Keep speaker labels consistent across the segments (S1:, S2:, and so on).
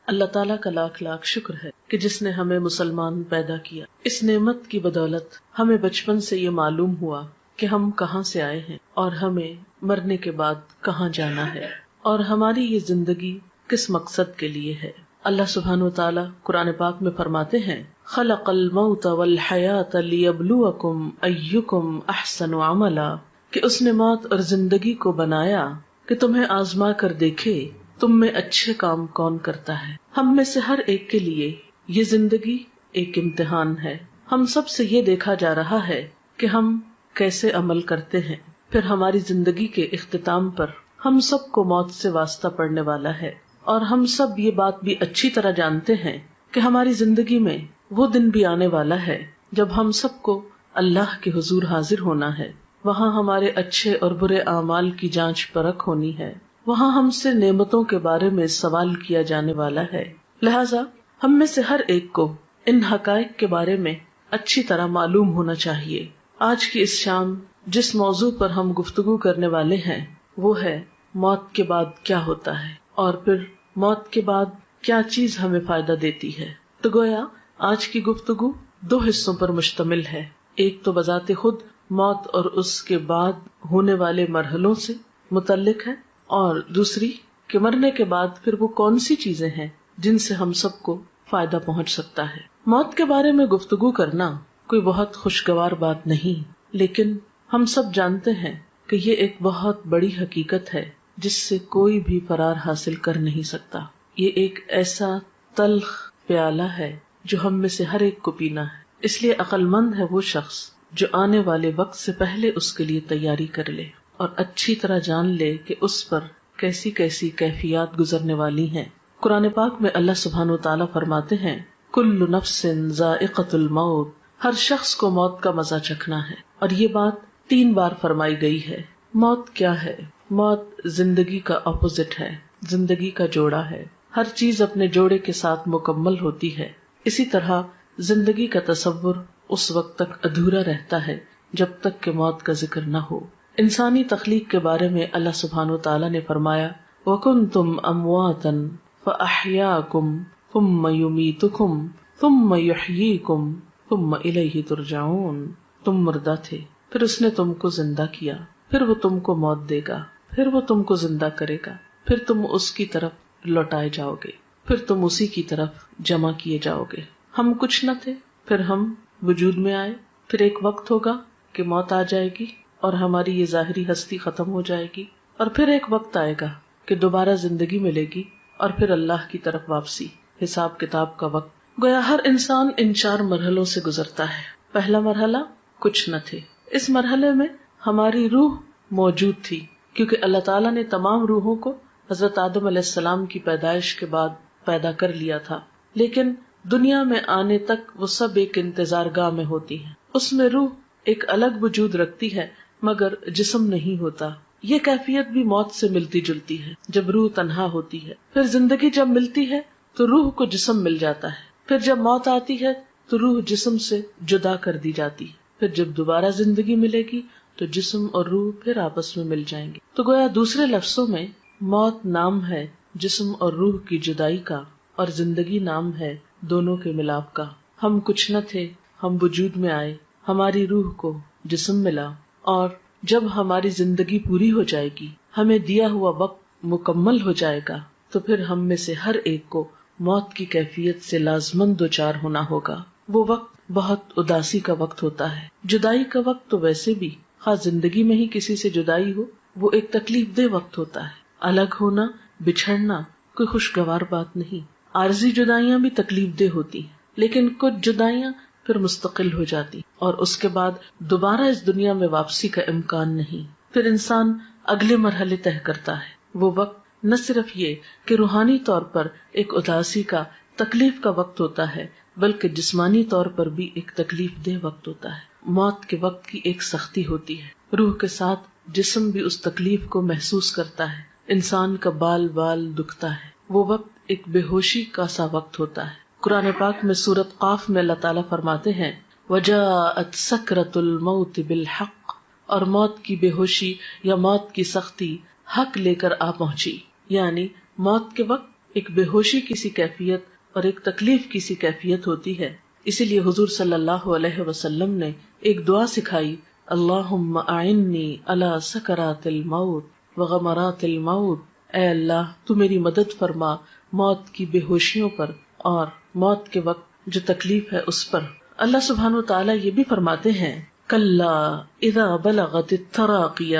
S1: اللہ تعالیٰ کا لاکھ لاکھ شکر ہے کہ جس نے ہمیں مسلمان پیدا کیا. اس نعمت کی بدولت ہمیں بچپن سے یہ معلوم ہوا کہ ہم کہاں سے آئے ہیں اور ہمیں مرنے کے بعد کہاں جانا ہے اور ہماری یہ زندگی کس مقصد کے لیے ہے. اللہ سبحانہ و تعالیٰ قرآن پاک میں فرماتے ہیں خلق الموت والحیات لیبلوکم ایکم احسن عملا، کہ اس نے موت اور زندگی کو بنایا کہ تمہیں آزما کر دیکھے تم میں اچھے کام کون کرتا ہے. ہم میں سے ہر ایک کے لیے یہ زندگی ایک امتحان ہے. ہم سب سے یہ دیکھا جا رہا ہے کہ ہم کیسے عمل کرتے ہیں. پھر ہماری زندگی کے اختتام پر ہم سب کو موت سے واسطہ پڑنے والا ہے، اور ہم سب یہ بات بھی اچھی طرح جانتے ہیں کہ ہماری زندگی میں وہ دن بھی آنے والا ہے جب ہم سب کو اللہ کے حضور حاضر ہونا ہے. وہاں ہمارے اچھے اور برے اعمال کی جانچ پرکھ ہونی ہے. وہاں ہم سے نعمتوں کے بارے میں سوال کیا جانے والا ہے. لہٰذا ہم میں سے ہر ایک کو ان حقائق کے بارے میں اچھی طرح معلوم ہونا چاہیے. آج کی اس شام جس موضوع پر ہم گفتگو کرنے والے ہیں وہ ہے موت کے بعد کیا ہوتا ہے، اور پھر موت کے بعد کیا چیز ہمیں فائدہ دیتی ہے. تو گویا آج کی گفتگو 2 حصوں پر مشتمل ہے. ایک تو بذات خود موت اور اس کے بعد ہونے والے مرحلوں سے متعلق ہے، اور دوسری کہ مرنے کے بعد پھر وہ کون سی چیزیں ہیں جن سے ہم سب کو فائدہ پہنچ سکتا ہے. موت کے بارے میں گفتگو کرنا کوئی بہت خوشگوار بات نہیں، لیکن ہم سب جانتے ہیں کہ یہ ایک بہت بڑی حقیقت ہے جس سے کوئی بھی فرار حاصل کر نہیں سکتا. یہ ایک ایسا تلخ پیالہ ہے جو ہم میں سے ہر ایک کو پینا ہے. اس لیے عقل مند ہے وہ شخص جو آنے والے وقت سے پہلے اس کے لیے تیاری کر لے اور اچھی طرح جان لے کہ اس پر کیسی کیسی کیفیات گزرنے والی ہیں. قرآن پاک میں اللہ سبحانہ وتعالیٰ فرماتے ہیں کل نفس ذائقۃ الموت، ہر شخص کو موت کا مزہ چکھنا ہے. اور یہ بات 3 بار فرمائی گئی ہے. موت کیا ہے؟ موت زندگی کا اپوزٹ ہے، زندگی کا جوڑا ہے. ہر چیز اپنے جوڑے کے ساتھ مکمل ہوتی ہے. اسی طرح زندگی کا تصور اس وقت تک ادھورا رہتا ہے جب تک کہ موت کا ذکر نہ ہو. انسانی تخلیق کے بارے میں اللہ سبحانہ وتعالیٰ نے فرمایا وَكُنْتُمْ أَمْوَاتًا فَأَحْيَاكُمْ ثُمَّ يُمِيتُكُمْ ثُمَّ يُحْيِيكُمْ ثُمَّ إِلَيْهِ تُرْجَعُونَ. تم مردہ تھے، پھر اس نے تم کو زندہ کیا، پھر وہ تم کو موت دے گا، پھر وہ تم کو زندہ کرے گا، پھر تم اس کی طرف لوٹائے جاؤ گے، پھر تم اسی کی طرف جمع کیے جاؤ گے. ہم کچھ نہ تھے، پھر ہم وجود میں آئے، پھر ایک وقت ہوگا کہ موت آ جائے گی اور ہماری یہ ظاہری ہستی ختم ہو جائے گی، اور پھر ایک وقت آئے گا کہ دوبارہ زندگی ملے گی اور پھر اللہ کی طرف واپسی، حساب کتاب کا وقت. گویا ہر انسان ان 4 مرحلوں سے گزرتا ہے. پہلا مرحلہ کچھ نہ تھے. اس مرحلے میں ہماری روح موجود تھی کیونکہ اللہ تعالیٰ نے تمام روحوں کو حضرت آدم علیہ السلام کی پیدائش کے بعد پیدا کر لیا تھا، لیکن دنیا میں آنے تک وہ سب ایک انتظار گاہ میں ہوتی ہیں. اس میں روح ایک الگ وجود رکھتی ہے مگر جسم نہیں ہوتا. یہ کیفیت بھی موت سے ملتی جلتی ہے جب روح تنہا ہوتی ہے. پھر زندگی جب ملتی ہے تو روح کو جسم مل جاتا ہے. پھر جب موت آتی ہے تو روح جسم سے جدا کر دی جاتی ہے. پھر جب دوبارہ زندگی ملے گی تو جسم اور روح پھر آپس میں مل جائیں گے. تو گویا دوسرے لفظوں میں موت نام ہے جسم اور روح کی جدائی کا، اور زندگی نام ہے دونوں کے ملاپ کا. ہم کچھ نہ تھے، ہم وجود میں آئے، ہماری روح کو جسم ملا، اور جب ہماری زندگی پوری ہو جائے گی، ہمیں دیا ہوا وقت مکمل ہو جائے گا، تو پھر ہم میں سے ہر ایک کو موت کی کیفیت سے لازماً دوچار ہونا ہوگا. وہ وقت بہت اداسی کا وقت ہوتا ہے. جدائی کا وقت تو ویسے بھی خاص زندگی میں ہی کسی سے جدائی ہو وہ ایک تکلیف دہ وقت ہوتا ہے. الگ ہونا، بچھڑنا کوئی خوشگوار بات نہیں. عارضی جدائیاں بھی تکلیف دہ ہوتی ہیں، لیکن کچھ جدائیاں پھر مستقل ہو جاتی اور اس کے بعد دوبارہ اس دنیا میں واپسی کا امکان نہیں. پھر انسان اگلے مرحلے طے کرتا ہے. وہ وقت نہ صرف یہ کہ روحانی طور پر ایک اداسی کا، تکلیف کا وقت ہوتا ہے، بلکہ جسمانی طور پر بھی ایک تکلیف دہ وقت ہوتا ہے. موت کے وقت کی ایک سختی ہوتی ہے، روح کے ساتھ جسم بھی اس تکلیف کو محسوس کرتا ہے. انسان کا بال بال دکھتا ہے. وہ وقت ایک بے ہوشی کا سا وقت ہوتا ہے. قرآن پاک میں سورۃ قاف میں اللہ تعالیٰ فرماتے ہیں وَجَاءَتْ سَكْرَةُ الْمَوْتِ بِالْحَقِّ، اور موت کی بے ہوشی یا موت کی سختی حق لے کر آ پہنچی. یعنی موت کے وقت ایک بے ہوشی کی سی کیفیت اور ایک تکلیف کی سی کیفیت ہوتی ہے. اسی لیے حضور صلی اللہ علیہ وسلم نے ایک دعا سکھائی، اللہم اعنی علی سکرات الموت وغمرات الموت. اے اللہ تو میری مدد فرما موت کی بے ہوشیوں پر اور موت کے وقت جو تکلیف ہے اس پر. اللہ سبحانہ وتعالی یہ بھی فرماتے ہیں، کلا اذا بلغت التراقی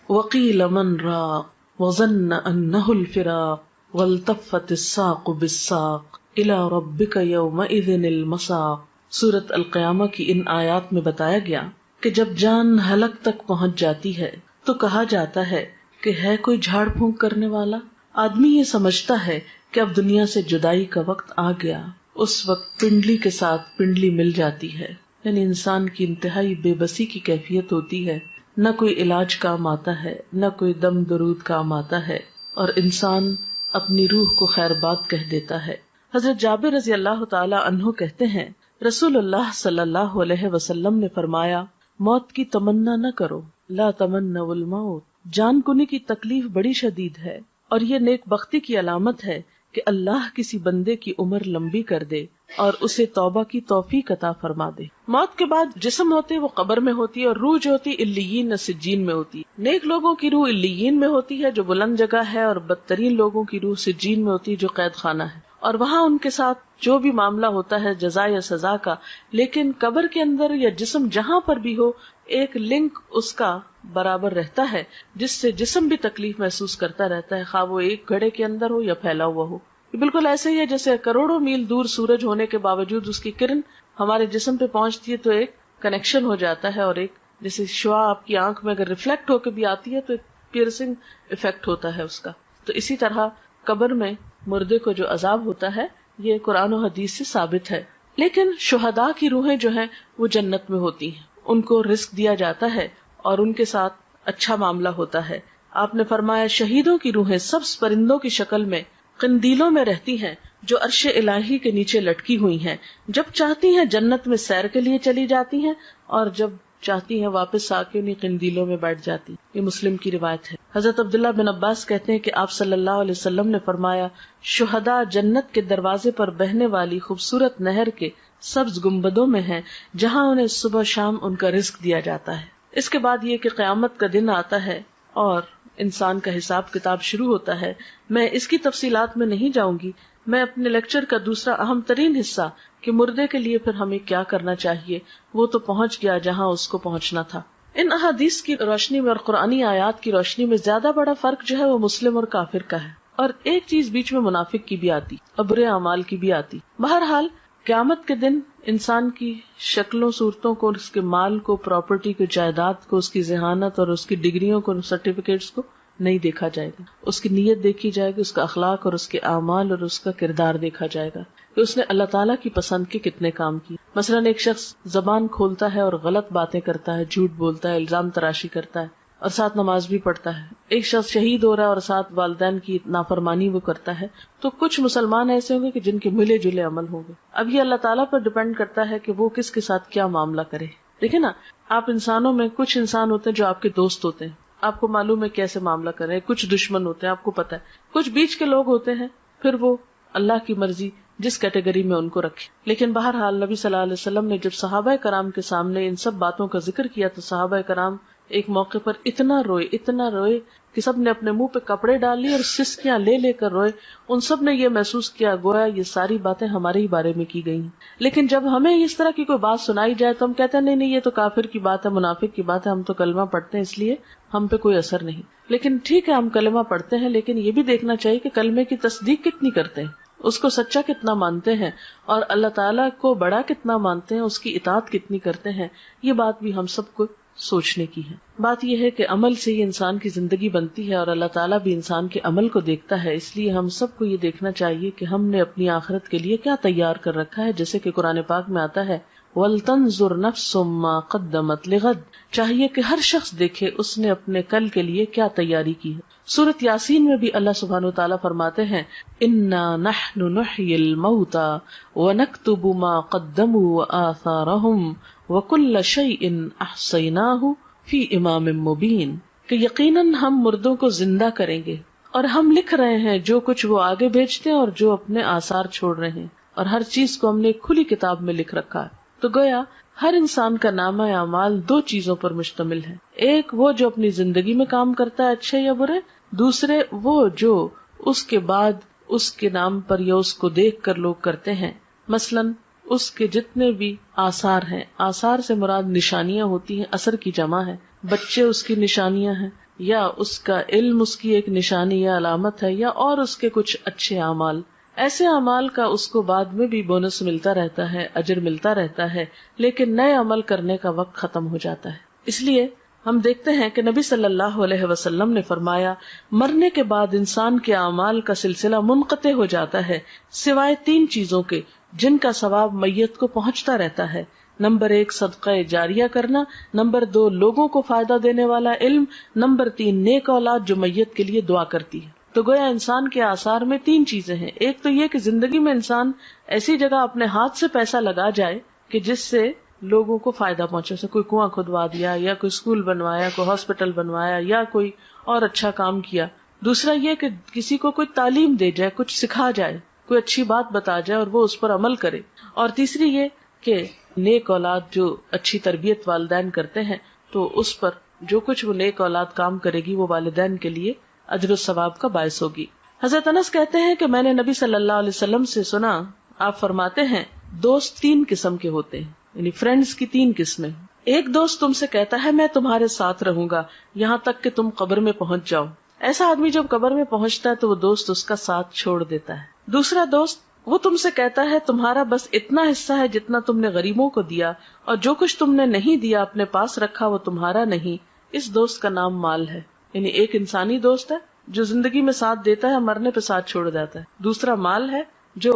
S1: وقیل من راق وظن انہ الفراق والتفت الساق بالساق الی ربک یومئذ المساق. سورۃ القیامہ کی ان آیات میں بتایا گیا کہ جب جان حلق تک پہنچ جاتی ہے تو کہا جاتا ہے کہ ہے کوئی جھاڑ پھونک کرنے والا. آدمی یہ سمجھتا ہے کہ اب دنیا سے جدائی کا وقت آ گیا. اس وقت پنڈلی کے ساتھ پنڈلی مل جاتی ہے، یعنی انسان کی انتہائی بے بسی کی کیفیت ہوتی ہے. نہ کوئی علاج کام آتا ہے، نہ کوئی دم درود کام آتا ہے، اور انسان اپنی روح کو خیر بات کہہ دیتا ہے. حضرت جابر رضی اللہ تعالی عنہ کہتے ہیں، رسول اللہ صلی اللہ علیہ وسلم نے فرمایا، موت کی تمنا نہ کرو، لا تمنوا الموت. جان کنی کی تکلیف بڑی شدید ہے، اور یہ نیک بختی کی علامت ہے کہ اللہ کسی بندے کی عمر لمبی کر دے اور اسے توبہ کی توفیق عطا فرما دے. موت کے بعد جسم ہوتے وہ قبر میں ہوتی ہے، اور روح جو ہوتی علیین سجین میں ہوتی ہے. نیک لوگوں کی روح علیین میں ہوتی ہے جو بلند جگہ ہے، اور بدترین لوگوں کی روح سجین میں ہوتی ہے جو قید خانہ ہے، اور وہاں ان کے ساتھ جو بھی معاملہ ہوتا ہے جزا یا سزا کا. لیکن قبر کے اندر یا جسم جہاں پر بھی ہو ایک لنک اس کا برابر رہتا ہے جس سے جسم بھی تکلیف محسوس کرتا رہتا ہے، خواہ وہ ایک گھڑے کے اندر ہو یا پھیلا ہوا ہو. بالکل ایسے ہی ہے جیسے کروڑوں میل دور سورج ہونے کے باوجود اس کی کرن ہمارے جسم پہ پہنچتی ہے تو ایک کنیکشن ہو جاتا ہے، اور ایک جیسے شعاع آپ کی آنکھ میں اگر ریفلیکٹ ہو کے بھی آتی ہے تو ایک پیئرسنگ افیکٹ ہوتا ہے اس کا. تو اسی طرح قبر میں مردے کو جو عذاب ہوتا ہے یہ قرآن و حدیث سے ثابت ہے. لیکن شہداء کی روحیں جو ہیں وہ جنت میں ہوتی ہیں، ان کو رزق دیا جاتا ہے اور ان کے ساتھ اچھا معاملہ ہوتا ہے. آپ نے فرمایا شہیدوں کی روحیں سبز پرندوں کی شکل میں قندیلوں میں رہتی ہیں جو عرش الہی کے نیچے لٹکی ہوئی ہیں. جب چاہتی ہیں جنت میں سیر کے لیے چلی جاتی ہیں، اور جب چاہتی ہیں واپس آ کے انہیں قندیلوں میں بیٹھ جاتی. یہ مسلم کی روایت ہے. حضرت عبداللہ بن عباس کہتے ہیں کہ آپ صلی اللہ علیہ وسلم نے فرمایا، شہداء جنت کے دروازے پر بہنے والی خوبصورت نہر کے سبز گنبدوں میں ہیں جہاں انہیں صبح شام ان کا رزق دیا جاتا ہے. اس کے بعد یہ کہ قیامت کا دن آتا ہے اور انسان کا حساب کتاب شروع ہوتا ہے. میں اس کی تفصیلات میں نہیں جاؤں گی. میں اپنے لیکچر کا دوسرا اہم ترین حصہ کہ مردے کے لیے پھر ہمیں کیا کرنا چاہیے وہ تو پہنچ گیا جہاں اس کو پہنچنا تھا. ان احادیث کی روشنی میں اور قرآنی آیات کی روشنی میں زیادہ بڑا فرق جو ہے وہ مسلم اور کافر کا ہے، اور ایک چیز بیچ میں منافق کی بھی آتی اور برے اعمال کی بھی آتی. بہرحال قیامت کے دن انسان کی شکلوں صورتوں کو، اس کے مال کو، پراپرٹی کو، جائیداد کو، اس کی ذہانت اور اس کی ڈگریوں کو، سرٹیفکیٹس کو نہیں دیکھا جائے گا. اس کی نیت دیکھی جائے گی، اس کا اخلاق اور اس کے اعمال اور اس کا کردار دیکھا جائے گا کہ اس نے اللہ تعالیٰ کی پسند کے کتنے کام کیے. مثلاً ایک شخص زبان کھولتا ہے اور غلط باتیں کرتا ہے، جھوٹ بولتا ہے، الزام تراشی کرتا ہے اور ساتھ نماز بھی پڑھتا ہے. ایک شخص شہید ہو رہا ہے اور ساتھ والدین کی نافرمانی وہ کرتا ہے. تو کچھ مسلمان ایسے ہوں گے کہ جن کے ملے جلے عمل ہوں گے. اب یہ اللہ تعالیٰ پر ڈپینڈ کرتا ہے کہ وہ کس کے ساتھ کیا معاملہ کرے. دیکھیں نا، آپ انسانوں میں کچھ انسان ہوتے ہیں جو آپ کے دوست ہوتے ہیں، آپ کو معلوم ہے کیسے معاملہ کریں. کچھ دشمن ہوتے ہیں، آپ کو پتا ہے. کچھ بیچ کے لوگ ہوتے ہیں، پھر وہ اللہ کی مرضی جس کیٹیگری میں ان کو رکھے. لیکن بہرحال نبی صلی اللہ علیہ وسلم نے جب صحابہ کرام کے سامنے ان سب باتوں کا ذکر کیا تو صحابہ کرام ایک موقع پر اتنا روئے کہ سب نے اپنے منہ پہ کپڑے ڈال لیے اور سسکیاں لے لے کر روئے. ان سب نے یہ محسوس کیا گویا یہ ساری باتیں ہمارے ہی بارے میں کی گئی ہیں. لیکن جب ہمیں اس طرح کی کوئی بات سنائی جائے تو ہم کہتے ہیں نہیں یہ تو کافر کی بات ہے، منافق کی بات ہے، ہم تو کلمہ پڑھتے ہیں اس لیے ہم پہ کوئی اثر نہیں. لیکن ٹھیک ہے ہم کلمہ پڑھتے ہیں، لیکن یہ بھی دیکھنا چاہیے کہ کلمے کی تصدیق کتنی کرتے ہیں، اس کو سچا کتنا مانتے ہیں، اور اللہ تعالیٰ کو بڑا کتنا مانتے ہیں، اس کی اطاعت کتنی کرتے ہیں. یہ بات بھی ہم سب کو سوچنے کی ہے. بات یہ ہے کہ عمل سے ہی انسان کی زندگی بنتی ہے اور اللہ تعالیٰ بھی انسان کے عمل کو دیکھتا ہے. اس لیے ہم سب کو یہ دیکھنا چاہیے کہ ہم نے اپنی آخرت کے لیے کیا تیار کر رکھا ہے. جیسے کہ قرآن پاک میں آتا ہے وَلْتَنْظُرْ نَفْسٌ مَّا قَدَّمَتْ لِغَدٍ، چاہیے کہ ہر شخص دیکھے اس نے اپنے کل کے لیے کیا تیاری کی ہے. سورۃ یاسین میں بھی اللہ سبحانہ وتعالیٰ فرماتے ہیں اِنَّا نَحْنُ نُحْيِي الْمَوْتَىٰ وَنَكْتُبُ مَا قَدَّمُوا وَآثَارَهُمْ وَكُلَّ شَيْءٍ أَحْصَيْنَاهُ فِي إِمَامٍ مُبِينٍ، کہ یقیناً ہم مردوں کو زندہ کریں گے اور ہم لکھ رہے ہیں جو کچھ وہ آگے بھیجتے ہیں اور جو اپنے آثار چھوڑ رہے ہیں، اور ہر چیز کو ہم نے ایک کھلی کتاب میں لکھ رکھا ہے. تو گویا ہر انسان کا نامہ اعمال دو چیزوں پر مشتمل ہے، ایک وہ جو اپنی زندگی میں کام کرتا ہے اچھے یا برے، دوسرے وہ جو اس کے بعد اس کے نام پر یا اس کو دیکھ کر لوگ کرتے ہیں. مثلاً اس کے جتنے بھی آثار ہیں، آثار سے مراد نشانیاں ہوتی ہیں، اثر کی جمع ہے. بچے اس کی نشانیاں ہیں، یا اس کا علم اس کی ایک نشانی یا علامت ہے، یا اور اس کے کچھ اچھے اعمال. ایسے اعمال کا اس کو بعد میں بھی بونس ملتا رہتا ہے، اجر ملتا رہتا ہے، لیکن نئے عمل کرنے کا وقت ختم ہو جاتا ہے. اس لیے ہم دیکھتے ہیں کہ نبی صلی اللہ علیہ وسلم نے فرمایا مرنے کے بعد انسان کے اعمال کا سلسلہ منقطع ہو جاتا ہے سوائے تین چیزوں کے جن کا ثواب میت کو پہنچتا رہتا ہے. نمبر 1 صدقہ جاریہ کرنا، نمبر 2 لوگوں کو فائدہ دینے والا علم، نمبر 3 نیک اولاد جو میت کے لیے دعا کرتی ہے. تو گویا انسان کے آثار میں تین چیزیں ہیں. ایک تو یہ کہ زندگی میں انسان ایسی جگہ اپنے ہاتھ سے پیسہ لگا جائے کہ جس سے لوگوں کو فائدہ پہنچے، جیسے کوئی کنواں کھدوا دیا، یا کوئی اسکول بنوایا، کوئی ہاسپٹل بنوایا، یا کوئی اور اچھا کام کیا. دوسرا یہ کہ کسی کو کوئی تعلیم دے جائے، کچھ سکھا جائے، کوئی اچھی بات بتا جائے اور وہ اس پر عمل کرے. اور تیسری یہ کہ نیک اولاد جو اچھی تربیت والدین کرتے ہیں تو اس پر جو کچھ وہ نیک اولاد کام کرے گی وہ والدین کے لیے اجر و ثواب کا باعث ہوگی. حضرت انس کہتے ہیں کہ میں نے نبی صلی اللہ علیہ وسلم سے سنا، آپ فرماتے ہیں دوست تین قسم کے ہوتے ہیں، یعنی فرینڈز کی تین قسمیں. ایک دوست تم سے کہتا ہے میں تمہارے ساتھ رہوں گا یہاں تک کہ تم قبر میں پہنچ جاؤ. ایسا آدمی جب قبر میں پہنچتا ہے تو وہ دوست اس کا ساتھ چھوڑ دیتا ہے. دوسرا دوست وہ تم سے کہتا ہے تمہارا بس اتنا حصہ ہے جتنا تم نے غریبوں کو دیا، اور جو کچھ تم نے نہیں دیا اپنے پاس رکھا وہ تمہارا نہیں. اس دوست کا نام مال ہے. یعنی ایک انسانی دوست ہے جو زندگی میں ساتھ دیتا ہے، مرنے پہ ساتھ چھوڑ جاتا ہے. دوسرا مال ہے جو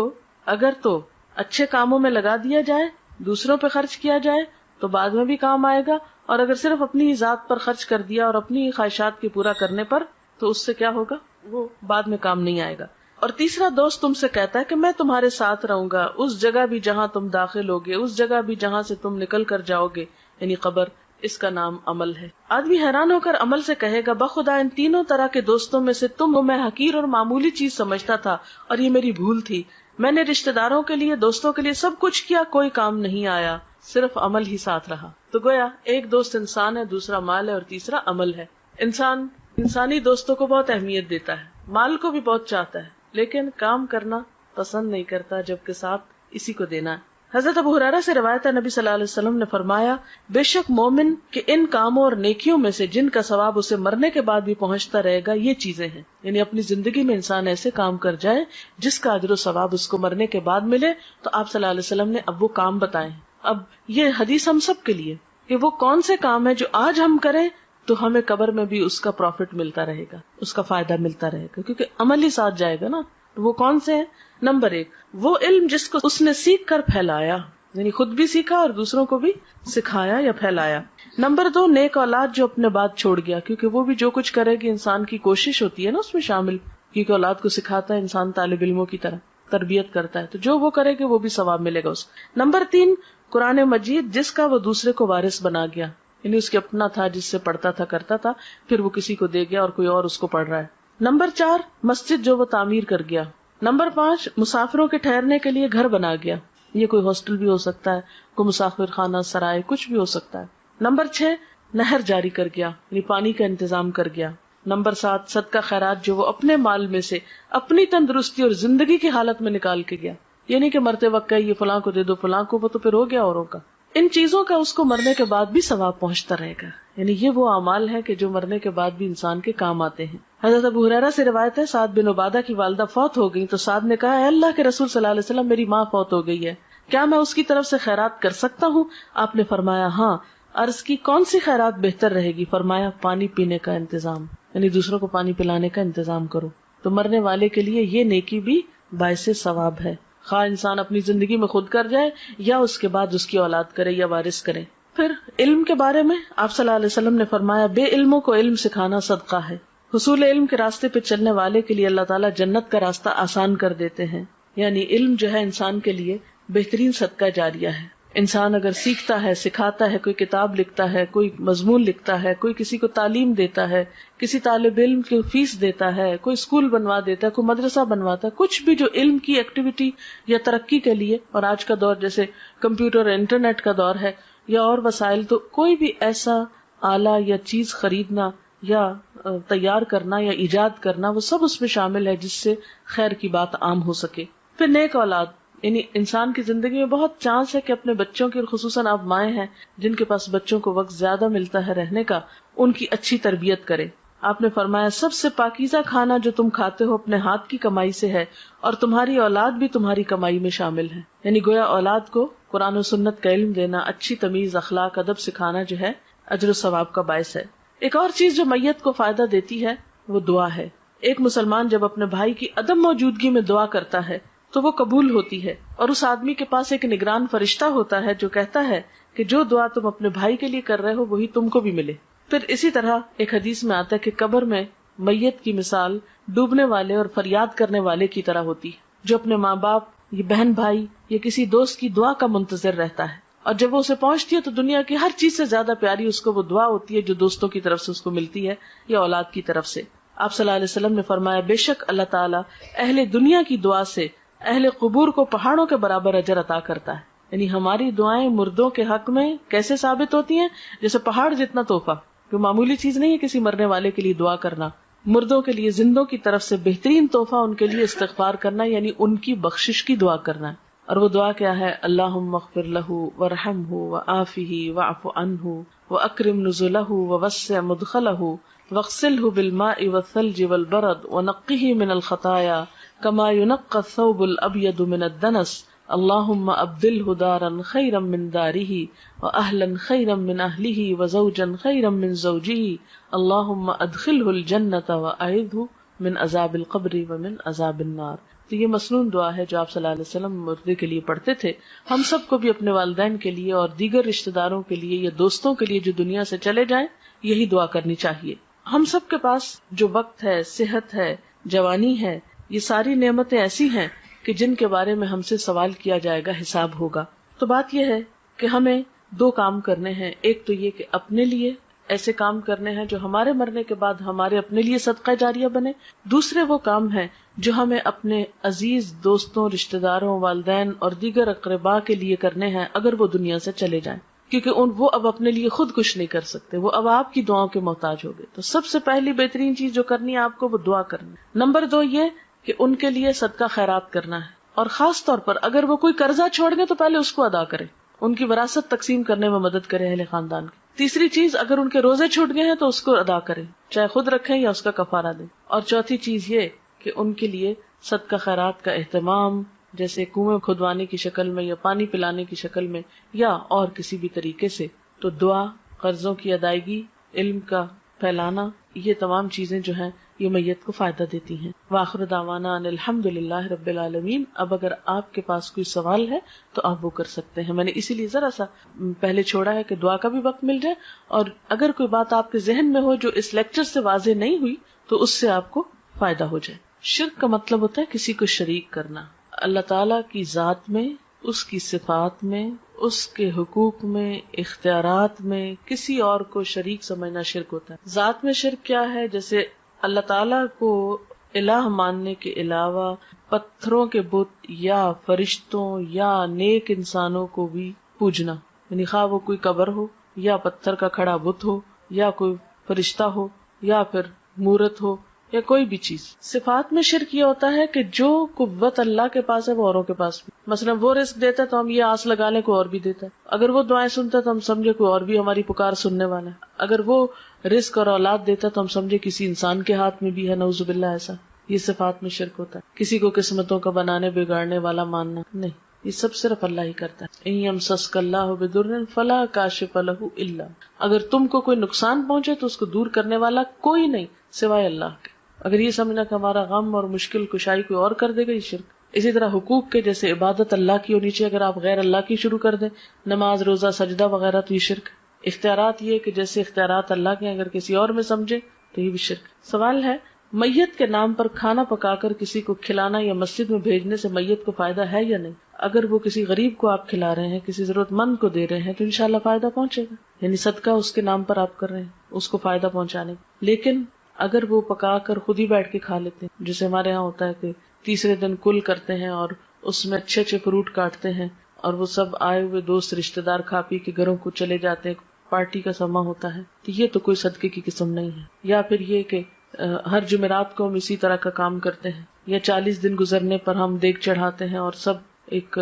S1: اگر تو اچھے کاموں میں لگا دیا جائے، دوسروں پہ خرچ کیا جائے تو بعد میں بھی کام آئے گا، اور اگر صرف اپنی ہی ذات پر خرچ کر دیا اور اپنی ہی خواہشات کے پورا کرنے پر تو اس سے کیا ہوگا، وہ بعد میں کام نہیں آئے گا. اور تیسرا دوست تم سے کہتا ہے کہ میں تمہارے ساتھ رہوں گا اس جگہ بھی جہاں تم داخل ہوگے، اس جگہ بھی جہاں سے تم نکل کر جاؤ گے، یعنی قبر. اس کا نام عمل ہے. آدمی حیران ہو کر عمل سے کہے گا بخدا ان تینوں طرح کے دوستوں میں سے تم میں حقیر اور معمولی چیز سمجھتا تھا اور یہ میری بھول تھی. میں نے رشتہ داروں کے لیے، دوستوں کے لیے سب کچھ کیا، کوئی کام نہیں آیا، صرف عمل ہی ساتھ رہا. تو گویا ایک دوست انسان ہے، دوسرا مال ہے، اور تیسرا عمل ہے. انسان انسانی دوستوں کو بہت اہمیت دیتا ہے، مال کو بھی بہت چاہتا ہے، لیکن کام کرنا پسند نہیں کرتا جبکہ ساتھ اسی کو دینا ہے. حضرت ابو ہریرہ سے روایت ہے نبی صلی اللہ علیہ وسلم نے فرمایا بے شک مومن کے ان کاموں اور نیکیوں میں سے جن کا ثواب اسے مرنے کے بعد بھی پہنچتا رہے گا یہ چیزیں ہیں. یعنی اپنی زندگی میں انسان ایسے کام کر جائے جس کا اجر و ثواب اس کو مرنے کے بعد ملے. تو آپ صلی اللہ علیہ وسلم نے اب وہ کام بتائے. اب یہ حدیث ہم سب کے لیے کہ وہ کون سے کام ہے جو آج ہم کریں تو ہمیں قبر میں بھی اس کا پروفٹ ملتا رہے گا، اس کا فائدہ ملتا رہے گا، کیونکہ عمل ہی ساتھ جائے گا نا. وہ کون سے ہیں؟ نمبر 1 وہ علم جس کو اس نے سیکھ کر پھیلایا، یعنی خود بھی سیکھا اور دوسروں کو بھی سکھایا یا پھیلایا. نمبر 2 نیک اولاد جو اپنے بعد چھوڑ گیا، کیونکہ وہ بھی جو کچھ کرے گی انسان کی کوشش ہوتی ہے نا اس میں شامل، کیونکہ اولاد کو سکھاتا ہے انسان طالب علموں کی طرح تربیت کرتا ہے، تو جو وہ کرے گی وہ بھی ثواب ملے گا اس. نمبر 3 قرآن مجید جس کا وہ دوسرے کو وارث بنا گیا، یعنی اس کے اپنا تھا جس سے پڑھتا تھا کرتا تھا، پھر وہ کسی کو دے گیا اور کوئی اور اس کو پڑھ رہا ہے. نمبر 4 مسجد جو وہ تعمیر کر گیا. نمبر 5 مسافروں کے ٹھہرنے کے لیے گھر بنا گیا، یہ کوئی ہاسٹل بھی ہو سکتا ہے، کوئی مسافر خانہ سرائے، کچھ بھی ہو سکتا ہے. نمبر 6 نہر جاری کر گیا، یعنی پانی کا انتظام کر گیا. نمبر 7 صدقہ خیرات جو وہ اپنے مال میں سے اپنی تندرستی اور زندگی کی حالت میں نکال کے گیا، یعنی کہ مرتے وقت یہ فلاں کو دے دو فلاں کو، وہ تو پھر ہو گیا اوروں کا. ان چیزوں کا اس کو مرنے کے بعد بھی ثواب پہنچتا رہے گا. یعنی یہ وہ اعمال ہے کہ جو مرنے کے بعد بھی انسان کے کام آتے ہیں. حضرت ابو ہریرہ سے روایت ہے سعد بن عبادہ کی والدہ فوت ہو گئی تو سعد نے کہا اے اللہ کے رسول صلی اللہ علیہ وسلم میری ماں فوت ہو گئی ہے، کیا میں اس کی طرف سے خیرات کر سکتا ہوں؟ آپ نے فرمایا ہاں. عرض کی کون سی خیرات بہتر رہے گی؟ فرمایا پانی پینے کا انتظام، یعنی دوسروں کو پانی پلانے کا انتظام کرو. تو مرنے والے کے لیے یہ نیکی بھی باعث ثواب ہے، خواہ انسان اپنی زندگی میں خود کر جائے یا اس کے بعد اس کی اولاد کرے یا وارث کرے. پھر علم کے بارے میں آپ صلی اللہ علیہ وسلم نے فرمایا بے علموں کو علم سکھانا صدقہ ہے. حصول علم کے راستے پہ چلنے والے کے لیے اللہ تعالیٰ جنت کا راستہ آسان کر دیتے ہیں. یعنی علم جو ہے انسان کے لیے بہترین صدقہ جاریہ ہے. انسان اگر سیکھتا ہے، سکھاتا ہے، کوئی کتاب لکھتا ہے، کوئی مضمون لکھتا ہے، کوئی کسی کو تعلیم دیتا ہے، کسی طالب علم کی فیس دیتا ہے، کوئی اسکول بنوا دیتا ہے، کوئی مدرسہ بنواتا ہے، کچھ بھی جو علم کی ایکٹیویٹی یا ترقی کے لیے، اور آج کا دور جیسے کمپیوٹر اور انٹرنیٹ کا دور ہے یا اور وسائل، تو کوئی بھی ایسا آلہ یا چیز خریدنا یا تیار کرنا یا ایجاد کرنا، وہ سب اس میں شامل ہے جس سے خیر کی بات عام ہو سکے. پھر نیک اولاد، یعنی انسان کی زندگی میں بہت چانس ہے کہ اپنے بچوں کی، اور خصوصاً آپ مائیں ہیں جن کے پاس بچوں کو وقت زیادہ ملتا ہے رہنے کا، ان کی اچھی تربیت کرے. آپ نے فرمایا سب سے پاکیزہ کھانا جو تم کھاتے ہو اپنے ہاتھ کی کمائی سے ہے، اور تمہاری اولاد بھی تمہاری کمائی میں شامل ہے. یعنی گویا اولاد کو قرآن و سنت کا علم دینا، اچھی تمیز، اخلاق، ادب سکھانا جو ہے اجر و ثواب کا باعث ہے. ایک اور چیز جو میت کو فائدہ دیتی ہے وہ دعا ہے. ایک مسلمان جب اپنے بھائی کی عدم موجودگی میں دعا کرتا ہے تو وہ قبول ہوتی ہے، اور اس آدمی کے پاس ایک نگران فرشتہ ہوتا ہے جو کہتا ہے کہ جو دعا تم اپنے بھائی کے لیے کر رہے ہو وہی تم کو بھی ملے. پھر اسی طرح ایک حدیث میں آتا ہے کہ قبر میں میت کی مثال ڈوبنے والے اور فریاد کرنے والے کی طرح ہوتی ہے، جو اپنے ماں باپ یا بہن بھائی یا کسی دوست کی دعا کا منتظر رہتا ہے، اور جب وہ اسے پہنچتی ہے تو دنیا کی ہر چیز سے زیادہ پیاری اس کو وہ دعا ہوتی ہے جو دوستوں کی طرف سے اس کو ملتی ہے یا اولاد کی طرف سے. آپ صلی اللہ علیہ وسلم نے فرمایا بے شک اللہ تعالیٰ اہل دنیا کی دعا سے اہل قبور کو پہاڑوں کے برابر اجر عطا کرتا ہے. یعنی ہماری دعائیں مردوں کے حق میں کیسے ثابت ہوتی ہیں؟ جیسے پہاڑ جتنا تحفہ، جو معمولی چیز نہیں ہے کسی مرنے والے کے لیے دعا کرنا. مردوں کے لیے زندوں کی طرف سے بہترین تحفہ ان کے لیے استغفار کرنا، یعنی ان کی بخشش کی دعا کرنا. اور وہ دعا کیا ہے؟ اللہم اغفر لہ وارحمہ وعافہ واعف عنہ واکرم نزلہ ووسع مدخلہ واغسلہ بالماء والثلج والبرد ونقہ من الخطایا کما ينقى الثوب الابيض من الدنس اللهم ابدله دارا خيرا من داره واهلا خيرا من اهله وزوجا خيرا من زوجه اللهم ادخله الجنة واعذه من عذاب القبر ومن عذاب النار. تو یہ مسنون دعا ہے جو آپ صلی اللہ علیہ وسلم مردے کے لیے پڑھتے تھے. ہم سب کو بھی اپنے والدین کے لیے اور دیگر رشتہ داروں کے لیے یا دوستوں کے لیے جو دنیا سے چلے جائیں یہی دعا کرنی چاہیے. ہم سب کے پاس جو وقت ہے، صحت ہے، جوانی ہے، یہ ساری نعمتیں ایسی ہیں کہ جن کے بارے میں ہم سے سوال کیا جائے گا، حساب ہوگا. تو بات یہ ہے کہ ہمیں دو کام کرنے ہیں. ایک تو یہ کہ اپنے لیے ایسے کام کرنے ہیں جو ہمارے مرنے کے بعد ہمارے اپنے لیے صدقہ جاریہ بنے. دوسرے وہ کام ہیں جو ہمیں اپنے عزیز دوستوں، رشتہ داروں، والدین اور دیگر اقرباء کے لیے کرنے ہیں اگر وہ دنیا سے چلے جائیں، کیونکہ وہ اب اپنے لیے خود کچھ نہیں کر سکتے، وہ اب آپ کی دعاؤں کے محتاج ہو گئے. تو سب سے پہلی بہترین چیز جو کرنی ہے آپ کو وہ دعا کرنی. نمبر 2 یہ کہ ان کے لیے صدقہ خیرات کرنا ہے، اور خاص طور پر اگر وہ کوئی قرضہ چھوڑ گئے تو پہلے اس کو ادا کرے، ان کی وراثت تقسیم کرنے میں مدد کرے اہل خاندان کی. تیسری چیز، اگر ان کے روزے چھوٹ گئے ہیں تو اس کو ادا کریں، چاہے خود رکھیں یا اس کا کفارہ دیں. اور چوتھی چیز یہ کہ ان کے لیے صدقہ خیرات کا اہتمام، جیسے کنویں کھدوانے کی شکل میں یا پانی پلانے کی شکل میں یا اور کسی بھی طریقے سے. تو دعا، قرضوں کی ادائیگی، علم کا پھیلانا، یہ تمام چیزیں جو ہیں یہ میت کو فائدہ دیتی ہیں. وآخر دعوانا ان الحمدللہ رب العالمین. اب اگر آپ کے پاس کوئی سوال ہے تو آپ وہ کر سکتے ہیں. میں نے اسی لیے ذرا سا پہلے چھوڑا ہے کہ دعا کا بھی وقت مل جائے، اور اگر کوئی بات آپ کے ذہن میں ہو جو اس لیکچر سے واضح نہیں ہوئی تو اس سے آپ کو فائدہ ہو جائے. شرک کا مطلب ہوتا ہے کسی کو شریک کرنا. اللہ تعالیٰ کی ذات میں، اس کی صفات میں، اس کے حقوق میں، اختیارات میں کسی اور کو شریک سمجھنا شرک ہوتا ہے. ذات میں شرک کیا ہے؟ جیسے اللہ تعالیٰ کو الہ ماننے کے علاوہ پتھروں کے بت یا فرشتوں یا نیک انسانوں کو بھی پوجنا، یعنی خواہ وہ کوئی قبر ہو یا پتھر کا کھڑا بت ہو یا کوئی فرشتہ ہو یا پھر مورت ہو یا کوئی بھی چیز. صفات میں شرک یہ ہوتا ہے کہ جو قوت اللہ کے پاس ہے وہ اوروں کے پاس بھی. مثلا وہ رزق دیتا ہے تو ہم یہ آس لگا لیں کوئی اور بھی دیتا ہے. اگر وہ دعائیں سنتا ہے تو ہم سمجھے کوئی اور بھی ہماری پکار سننے والا ہے. اگر وہ رزق اور اولاد دیتا ہے تو ہم سمجھے کسی انسان کے ہاتھ میں بھی ہے، نعوذ باللہ. ایسا یہ صفات میں شرک ہوتا ہے. کسی کو قسمتوں کا بنانے بگاڑنے والا ماننا نہیں، یہ سب صرف اللہ ہی کرتا ہے. ان یمسسک اللہ بضر فلا کاشف لہ الا، اگر تم کو کوئی نقصان پہنچے تو اس کو دور کرنے والا کوئی نہیں سوائے اللہ کے. اگر یہ سمجھنا کہ ہمارا غم اور مشکل کشائی کوئی اور کر دے گا، یہ شرک. اسی طرح حقوق کے، جیسے عبادت اللہ کی ہونی چاہیے، اگر آپ غیر اللہ کی شروع کر دیں، نماز، روزہ، سجدہ وغیرہ، تو یہ شرک. اختیارات یہ کہ جیسے اختیارات اللہ کے اگر کسی اور میں سمجھے تو یہ بھی شرک. سوال ہے میت کے نام پر کھانا پکا کر کسی کو کھلانا یا مسجد میں بھیجنے سے میت کو فائدہ ہے یا نہیں؟ اگر وہ کسی غریب کو آپ کھلا رہے ہیں، کسی ضرورت مند کو دے رہے ہیں، تو انشاءاللہ فائدہ پہنچے گا، یعنی صدقہ اس کے نام پر آپ کر رہے ہیں، اس کو فائدہ پہنچانے کا۔ لیکن اگر وہ پکا کر خود ہی بیٹھ کے کھا لیتے ہیں، جیسے ہمارے یہاں ہوتا ہے کہ تیسرے دن کل کرتے ہیں اور اس میں اچھے اچھے فروٹ کاٹتے ہیں اور وہ سب آئے ہوئے دوست رشتہ دار کھا پی کے گھروں کو چلے جاتے ہیں، پارٹی کا سما ہوتا ہے، تو یہ تو کوئی صدقے کی قسم نہیں ہے۔ یا پھر یہ کہ ہر جمعرات کو ہم اسی طرح کا کام کرتے ہیں، یا 40 دن گزرنے پر ہم دیگ چڑھاتے ہیں اور سب ایک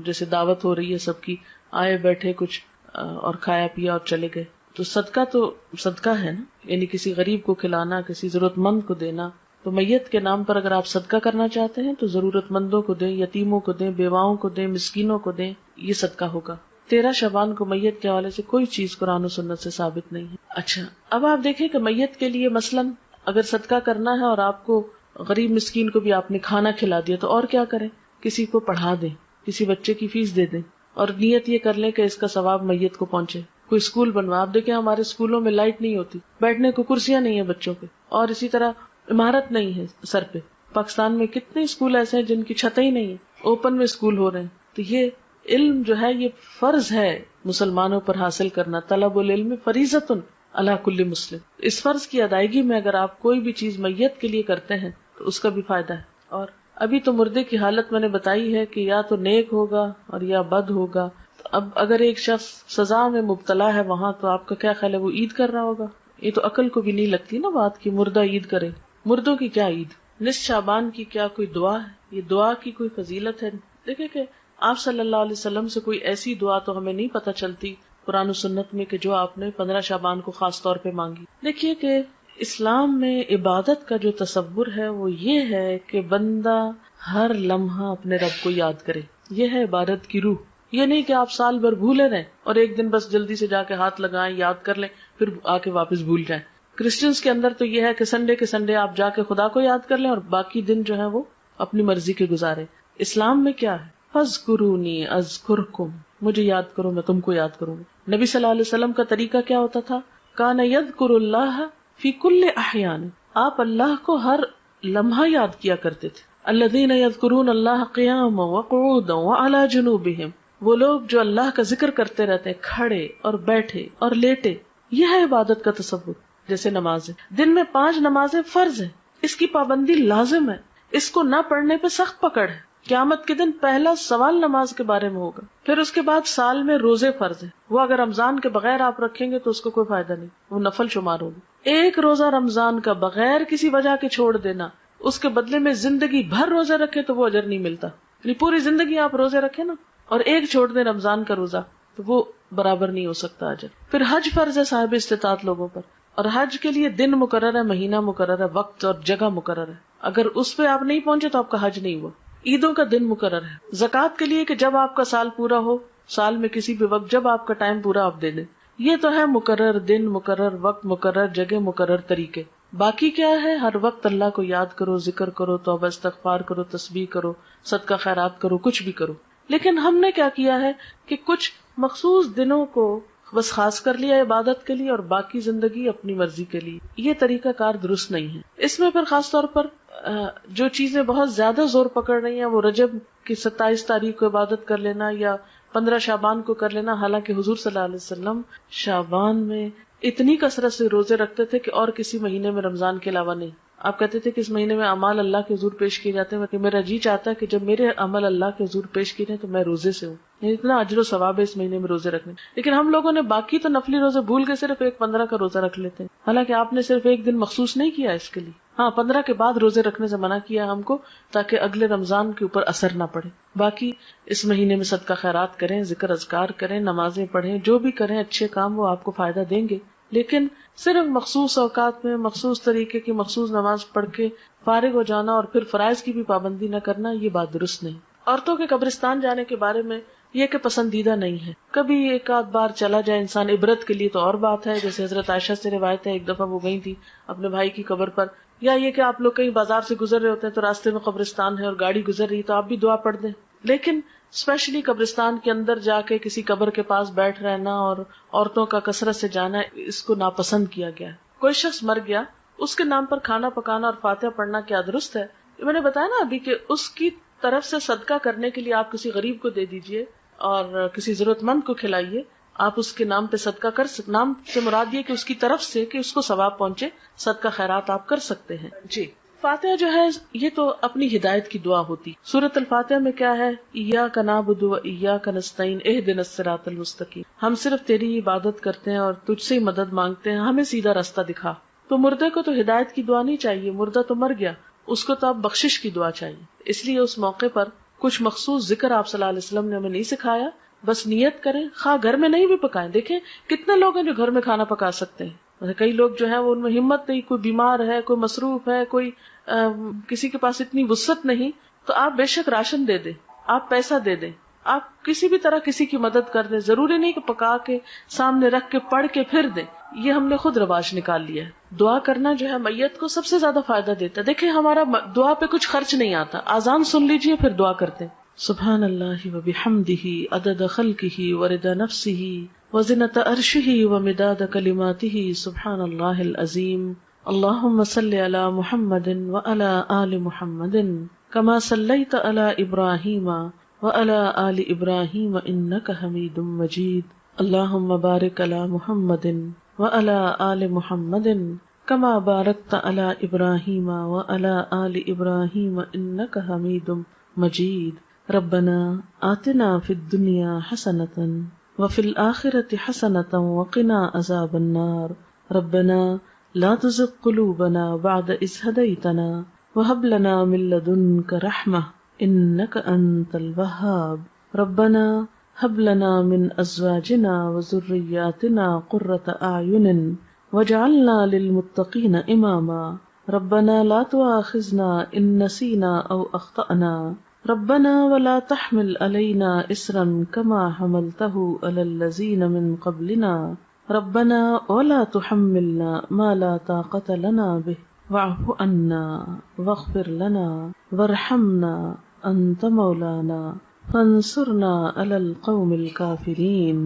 S1: جیسے دعوت ہو رہی ہے سب کی، آئے بیٹھے کچھ اور کھایا پیا اور چلے گئے، تو صدقہ ہے نا، یعنی کسی غریب کو کھلانا، کسی ضرورت مند کو دینا۔ تو میت کے نام پر اگر آپ صدقہ کرنا چاہتے ہیں تو ضرورت مندوں کو دیں، یتیموں کو دیں، بیواؤں کو دیں، مسکینوں کو دیں، یہ صدقہ ہوگا۔ 13 شعبان کو میت کے حوالے سے کوئی چیز قرآن و سنت سے ثابت نہیں ہے۔ اچھا، اب آپ دیکھیں کہ میت کے لیے مثلاً اگر صدقہ کرنا ہے اور آپ کو غریب مسکین کو بھی آپ نے کھانا کھلا دیا تو اور کیا کریں؟ کسی کو پڑھا دیں، کسی بچے کی فیس دے دیں، اور نیت یہ کر لیں کہ اس کا ثواب میت کو پہنچے۔ کوئی اسکول بنوا، آپ دیکھیں ہمارے اسکولوں میں لائٹ نہیں ہوتی، بیٹھنے کو کرسیاں نہیں ہیں بچوں کے، اور اسی طرح عمارت نہیں ہے سر پہ۔ پاکستان میں کتنے اسکول ایسے ہیں جن کی چھتیں ہی نہیں ہیں، اوپن میں اسکول ہو رہے ہیں۔ تو یہ علم جو ہے یہ فرض ہے مسلمانوں پر حاصل کرنا، طلب العلم فریضۃ علی کل مسلم۔ اس فرض کی ادائیگی میں اگر آپ کوئی بھی چیز میت کے لیے کرتے ہیں تو اس کا بھی فائدہ ہے۔ اور ابھی تو مردے کی حالت میں نے بتائی ہے کہ یا تو نیک ہوگا اور یا بد ہوگا۔ تو اب اگر ایک شخص سزا میں مبتلا ہے وہاں، تو آپ کا کیا خیال ہے وہ عید کر رہا ہوگا؟ یہ تو عقل کو بھی نہیں لگتی نا بات کی مردہ عید کرے۔ مردوں کی کیا عید؟ نصف شعبان کی کیا کوئی دعا ہے؟ یہ دعا کی کوئی فضیلت ہے؟ دیکھیں کہ آپ صلی اللہ علیہ وسلم سے کوئی ایسی دعا تو ہمیں نہیں پتہ چلتی قرآن و سنت میں کہ جو آپ نے 15 شعبان کو خاص طور پہ مانگی۔ دیکھیے کہ اسلام میں عبادت کا جو تصور ہے وہ یہ ہے کہ بندہ ہر لمحہ اپنے رب کو یاد کرے، یہ ہے عبادت کی روح۔ یہ نہیں کہ آپ سال بھر بھولے رہیں اور ایک دن بس جلدی سے جا کے ہاتھ لگائیں، یاد کر لیں، پھر آ کے واپس بھول جائیں۔ کرسچنس کے اندر تو یہ ہے کہ سنڈے کے سنڈے آپ جا کے خدا کو یاد کر لیں اور باقی دن جو ہے وہ اپنی مرضی کے گزارے۔ اسلام میں کیا ہے؟ فاذکرونی اذکرکم، مجھے یاد کرو میں تم کو یاد کروں گا۔ نبی صلی اللہ علیہ وسلم کا طریقہ کیا ہوتا تھا؟ کان یذکر اللہ فی کل احیان، آپ اللہ کو ہر لمحہ یاد کیا کرتے تھے۔ الذین یذکرون اللہ قیاما وقعودا وعلی جنوبہم، وہ لوگ جو اللہ کا ذکر کرتے رہتے ہیں کھڑے اور بیٹھے اور لیٹے۔ یہ ہے عبادت کا تصور۔ جیسے نماز ہے، دن میں 5 نمازیں فرض ہیں، اس کی پابندی لازم ہے، اس کو نہ پڑھنے پہ سخت پکڑ ہے۔ قیامت کے دن پہلا سوال نماز کے بارے میں ہوگا۔ پھر اس کے بعد سال میں روزے فرض ہیں، وہ اگر رمضان کے بغیر آپ رکھیں گے تو اس کو کوئی فائدہ نہیں، وہ نفل شمار ہوگی۔ ایک روزہ رمضان کا بغیر کسی وجہ کے چھوڑ دینا، اس کے بدلے میں زندگی بھر روزے رکھے تو وہ اجر نہیں ملتا۔ یعنی پوری زندگی آپ روزے رکھیں نا اور ایک چھوڑ دیں رمضان کا روزہ تو وہ برابر نہیں ہو سکتا اجر۔ پھر حج فرض ہے صاحب استطاعت لوگوں پر، اور حج کے لیے دن مقرر ہے، مہینہ مقرر ہے، وقت اور جگہ مقرر ہے۔ اگر اس پہ آپ نہیں پہنچے تو آپ کا حج نہیں ہوا۔ عیدوں کا دن مقرر ہے، زکوٰۃ کے لیے کہ جب آپ کا سال پورا ہو، سال میں کسی بھی وقت جب آپ کا ٹائم پورا آپ دے دیں۔ یہ تو ہے مقرر دن، مقرر وقت، مقرر جگہ، مقرر طریقے۔ باقی کیا ہے؟ ہر وقت اللہ کو یاد کرو، ذکر کرو، توبہ استغفار کرو، تسبیح کرو، صدقہ خیرات کرو، کچھ بھی کرو۔ لیکن ہم نے کیا کیا ہے کہ کچھ مخصوص دنوں کو بس خاص کر لیا عبادت کے لیے اور باقی زندگی اپنی مرضی کے لیے۔ یہ طریقہ کار درست نہیں ہے۔ اس میں پھر خاص طور پر جو چیزیں بہت زیادہ زور پکڑ رہی ہیں وہ رجب کی 27 تاریخ کو عبادت کر لینا یا 15 شعبان کو کر لینا، حالانکہ حضور صلی اللہ علیہ وسلم شعبان میں اتنی کثرت سے روزے رکھتے تھے کہ اور کسی مہینے میں رمضان کے علاوہ نہیں۔ آپ کہتے تھے کہ اس مہینے میں اعمال اللہ کے حضور پیش کیے جاتے ہیں کہ میرا جی چاہتا ہے کہ جب میرے عمل اللہ کے حضور پیش کیے جائیں تو میں روزے سے ہوں، یعنی اتنا اجر و ثواب ہے اس مہینے میں روزے رکھنے۔ لیکن ہم لوگوں نے باقی تو نفلی روزے بھول کے صرف ایک 15 کا روزہ رکھ لیتے ہیں، حالانکہ آپ نے صرف ایک دن مخصوص نہیں کیا اس کے لیے۔ ہاں 15 کے بعد روزے رکھنے سے منع کیا ہم کو تاکہ اگلے رمضان کے اوپر اثر نہ پڑے۔ باقی اس مہینے میں صدقہ خیرات کریں، ذکر اذکار کریں، نمازیں پڑھیں، جو بھی کریں اچھے کام وہ آپ کو فائدہ دیں گے۔ لیکن صرف مخصوص اوقات میں مخصوص طریقے کی مخصوص نماز پڑھ کے فارغ ہو جانا اور پھر فرائض کی بھی پابندی نہ کرنا، یہ بات درست نہیں۔ عورتوں کے قبرستان جانے کے بارے میں یہ کہ پسندیدہ نہیں ہے، کبھی ایک آدھ بار چلا جائے انسان عبرت کے لیے تو اور بات ہے، جیسے حضرت عائشہ سے روایت ہے ایک دفعہ وہ گئی تھی اپنے بھائی کی قبر پر، یا یہ کہ آپ لوگ کہیں بازار سے گزر رہے ہوتے ہیں تو راستے میں قبرستان ہے اور گاڑی گزر رہی تو آپ بھی دعا پڑھ دیں۔ لیکن اسپیشلی قبرستان کے اندر جا کے کسی قبر کے پاس بیٹھ رہنا اور عورتوں کا کثرت سے جانا، اس کو ناپسند کیا گیا ہے۔ کوئی شخص مر گیا اس کے نام پر کھانا پکانا اور فاتحہ پڑھنا کیا درست ہے؟ میں نے بتایا نا ابھی کہ اس کی طرف سے صدقہ کرنے کے لیے آپ کسی غریب کو دے دیجئے اور کسی ضرورت مند کو کھلائیے. آپ اس کے نام پہ صدقہ کر سکتے. نام سے مراد یہ کہ اس کی طرف سے کہ اس کو ثواب پہنچے، صدقہ خیرات آپ کر سکتے ہیں. جی فاتحہ جو ہے یہ تو اپنی ہدایت کی دعا ہوتی. سورۃ الفاتحہ میں کیا ہے؟ ایاک نعبد و ایاک نستعین اہدنا الصراط المستقیم. ہم صرف تیری عبادت کرتے ہیں اور تجھ سے ہی مدد مانگتے ہیں، ہمیں سیدھا راستہ دکھا. تو مردے کو تو ہدایت کی دعا نہیں چاہیے، مردہ تو مر گیا، اس کو تو اب بخشش کی دعا چاہیے. اس لیے اس موقع پر کچھ مخصوص ذکر آپ صلی اللہ علیہ وسلم نے ہمیں نہیں سکھایا. بس نیت کریں، خواہ گھر میں نہیں بھی پکائیں. دیکھیں کتنے لوگ ہیں جو گھر میں کھانا پکا سکتے ہیں. کئی لوگ جو ہے وہ ان میں ہمت نہیں، کوئی بیمار ہے، کوئی مصروف ہے، کوئی کسی کے پاس اتنی وسعت نہیں. تو آپ بے شک راشن دے دیں، آپ پیسہ دے دیں، آپ کسی بھی طرح کسی کی مدد کر دیں. ضروری نہیں کہ پکا کے سامنے رکھ کے پڑھ کے پھر دیں. یہ ہم نے خود رواج نکال لیا ہے. دعا کرنا جو ہے میت کو سب سے زیادہ فائدہ دیتا ہے. دیکھیں ہمارا دعا پہ کچھ خرچ نہیں آتا. اذان سن لیجئے پھر دعا کرتے ہیں. سبحان اللہ وبحمدہ عدد خلقہ ورضا نفسہ وزنۃ عرشہ ومداد کلماتہ. سبحان اللہ العظیم. اللہم صل علی محمد وعلی آل محمد کما صلیت علی ابراہیم وعلی آل ابراہیم انک حمید مجید. اللہم بارک علی محمد وعلی آل محمد کما بارکت علی ابراہیم وعلی آل ابراہیم انک حمید مجید. ربنا آتنا فی الدنیا حسنۃ وفی الآخرۃ حسنۃ وقنا عذاب النار. ربنا لا تزغ قلوبنا بعد اذ ہدیتنا وہب لنا من لدنک رحمہ انک انت الوہاب. ربنا ہب لنا من ازواجنا وذریاتنا قرۃ اعین واجعلنا للمتقین اماما. ربنا لا تؤاخذنا ان نسینا او اخطأنا. ربنا ولا تحمل علينا إصرا كما حملته على الذين من قبلنا. ربنا ولا تحملنا ما لا طاقة لنا به واعف عنا واغفر لنا وارحمنا أنت مولانا فانصرنا على القوم الكافرين.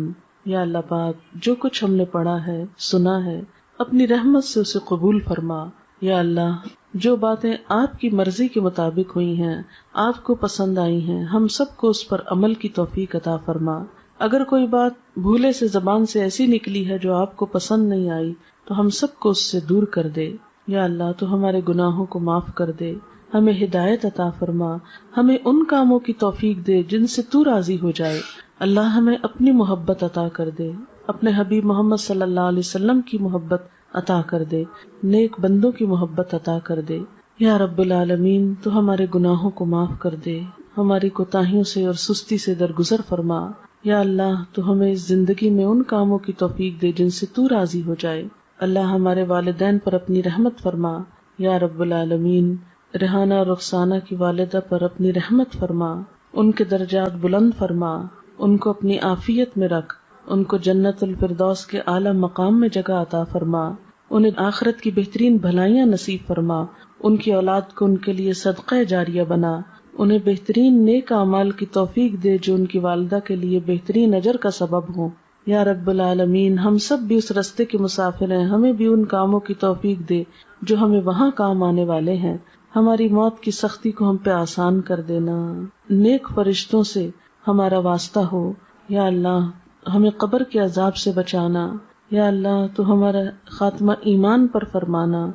S1: یا اللہ پاک جو کچھ ہم نے پڑھا ہے سنا ہے اپنی رحمت سے اسے قبول فرما. یا اللہ جو باتیں آپ کی مرضی کے مطابق ہوئی ہیں، آپ کو پسند آئی ہیں، ہم سب کو اس پر عمل کی توفیق عطا فرما. اگر کوئی بات بھولے سے زبان سے ایسی نکلی ہے جو آپ کو پسند نہیں آئی تو ہم سب کو اس سے دور کر دے. یا اللہ تو ہمارے گناہوں کو معاف کر دے، ہمیں ہدایت عطا فرما، ہمیں ان کاموں کی توفیق دے جن سے تو راضی ہو جائے. اللہ ہمیں اپنی محبت عطا کر دے، اپنے حبیب محمد صلی اللہ علیہ وسلم کی محبت عطا کر دے، نیک بندوں کی محبت عطا کر دے. یا رب العالمین تو ہمارے گناہوں کو معاف کر دے، ہماری کوتاہیوں سے اور سستی سے درگزر فرما. یا اللہ تو ہمیں اس زندگی میں ان کاموں کی توفیق دے جن سے تو راضی ہو جائے. اللہ ہمارے والدین پر اپنی رحمت فرما. یا رب العالمین ریحانہ اور رخسانہ کی والدہ پر اپنی رحمت فرما، ان کے درجات بلند فرما، ان کو اپنی عافیت میں رکھ، ان کو جنت الفردوس کے اعلیٰ مقام میں جگہ عطا فرما، انہیں آخرت کی بہترین بھلائیاں نصیب فرما، ان کی اولاد کو ان کے لیے صدقہ جاریہ بنا، انہیں بہترین نیک اعمال کی توفیق دے جو ان کی والدہ کے لیے بہترین اجر کا سبب ہوں. یا رب العالمین ہم سب بھی اس رستے کے مسافر ہیں، ہمیں بھی ان کاموں کی توفیق دے جو ہمیں وہاں کام آنے والے ہیں. ہماری موت کی سختی کو ہم پہ آسان کر دینا، نیک فرشتوں سے ہمارا واسطہ ہو. یا اللہ ہمیں قبر کے عذاب سے بچانا. یا اللہ تو ہمارا خاتمہ ایمان پر فرمانا،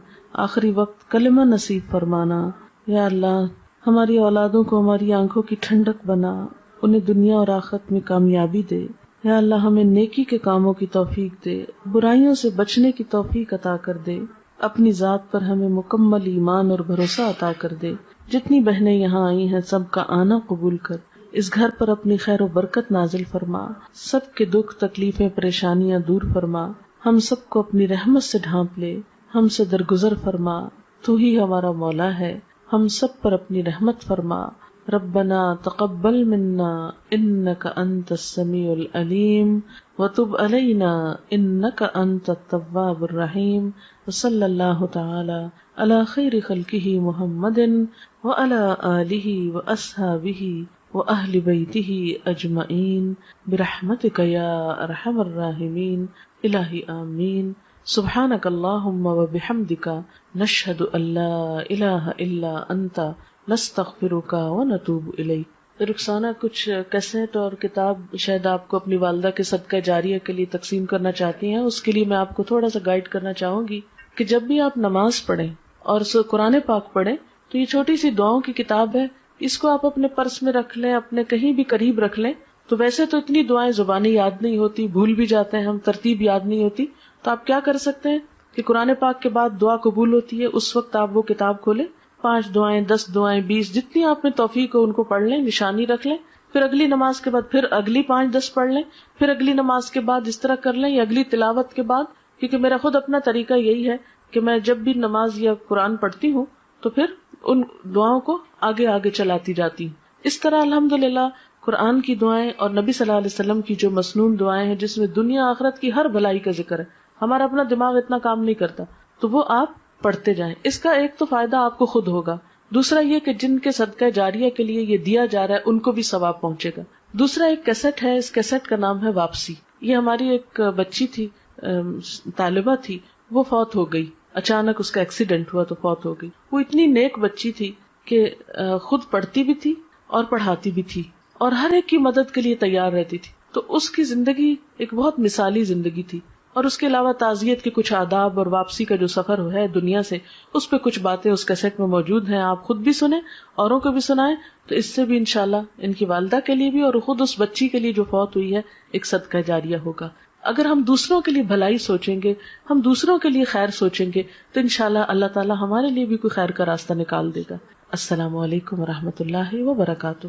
S1: آخری وقت کلمہ نصیب فرمانا. یا اللہ ہماری اولادوں کو ہماری آنکھوں کی ٹھنڈک بنا، انہیں دنیا اور آخرت میں کامیابی دے. یا اللہ ہمیں نیکی کے کاموں کی توفیق دے، برائیوں سے بچنے کی توفیق عطا کر دے. اپنی ذات پر ہمیں مکمل ایمان اور بھروسہ عطا کر دے. جتنی بہنیں یہاں آئی ہیں سب کا آنا قبول کر، اس گھر پر اپنی خیر و برکت نازل فرما، سب کے دکھ تکلیفیں پریشانیاں دور فرما، ہم سب کو اپنی رحمت سے ڈھانپ لے، ہم سے درگزر فرما. تو ہی ہمارا مولا ہے، ہم سب پر اپنی رحمت فرما. ربنا تقبل منا انک انت السمیع العلیم وتب علینا انک انت التواب الرحیم. وصلی اللہ تعالی علی خیر خلقہ محمد وعلی آلہ واصحابہ واہل بیتہ اجمعین برحمتک یا ارحم الراحمین. الہی آمین. سبحانک اللہم و بحمدک نشہد ان لا الہ الا انت نستغفرک و نتوب الیک۔ رخسانہ، کچھ کیسٹ اور کتاب شاید آپ کو اپنی والدہ کے صدقہ جاریہ کے لیے تقسیم کرنا چاہتی ہیں، اس کے لیے میں آپ کو تھوڑا سا گائیڈ کرنا چاہوں گی کہ جب بھی آپ نماز پڑھیں اور قرآن پاک پڑھیں تو یہ چھوٹی سی دعاؤں کی کتاب ہے، اس کو آپ اپنے پرس میں رکھ لیں، اپنے کہیں بھی قریب رکھ لیں۔ تو ویسے تو اتنی دعائیں زبانی یاد نہیں ہوتی، بھول بھی جاتے ہیں ہم، ترتیب یاد نہیں ہوتی، تو آپ کیا کر سکتے ہیں کہ قرآن پاک کے بعد دعا قبول ہوتی ہے، اس وقت آپ وہ کتاب کھولیں، 5 دعائیں، 10 دعائیں، 20 جتنی آپ میں توفیق ہو ان کو پڑھ لیں، نشانی رکھ لیں، پھر اگلی نماز کے بعد پھر اگلی 5-10 پڑھ لیں، پھر اگلی نماز کے بعد اس طرح کر لیں، یا اگلی تلاوت کے بعد، کیونکہ میرا خود اپنا طریقہ یہی ہے کہ میں جب بھی نماز یا قرآن پڑھتی ہوں تو پھر ان دعاؤں کو آگے آگے چلاتی جاتی ہوں۔ اس طرح الحمدللہ قرآن کی دعائیں اور نبی صلی اللہ علیہ وسلم کی جو مسنون دعائیں ہیں جس میں دنیا آخرت کی ہر بھلائی کا ذکر ہے، ہمارا اپنا دماغ اتنا کام نہیں کرتا، تو وہ آپ پڑھتے جائیں۔ اس کا ایک تو فائدہ آپ کو خود ہوگا، دوسرا یہ کہ جن کے صدقہ جاریہ کے لیے یہ دیا جا رہا ہے ان کو بھی ثواب پہنچے گا۔ دوسرا ایک کیسٹ ہے، اس کیسٹ کا نام ہے واپسی۔ یہ ہماری ایک بچی تھی، طالبہ تھی، وہ فوت ہو گئی، اچانک اس کا ایکسیڈنٹ ہوا تو فوت ہو گئی۔ وہ اتنی نیک بچی تھی کہ خود پڑھتی بھی تھی اور پڑھاتی بھی تھی اور ہر ایک کی مدد کے لیے تیار رہتی تھی، تو اس کی زندگی ایک بہت مثالی زندگی تھی۔ اور اس کے علاوہ تعزیت کے کچھ آداب اور واپسی کا جو سفر ہے دنیا سے، اس پہ کچھ باتیں اس کیسٹ میں موجود ہیں، آپ خود بھی سنیں، اوروں کو بھی سنائیں، تو اس سے بھی انشاءاللہ ان کی والدہ کے لیے بھی اور خود اس بچی کے لیے جو فوت ہوئی ہے ایک صدقہ جاریہ ہوگا۔ اگر ہم دوسروں کے لیے بھلائی سوچیں گے، ہم دوسروں کے لیے خیر سوچیں گے، تو انشاءاللہ اللہ تعالی ہمارے لیے بھی کوئی خیر کا راستہ نکال دے گا۔ السلام علیکم ورحمۃ اللہ وبرکاتہ۔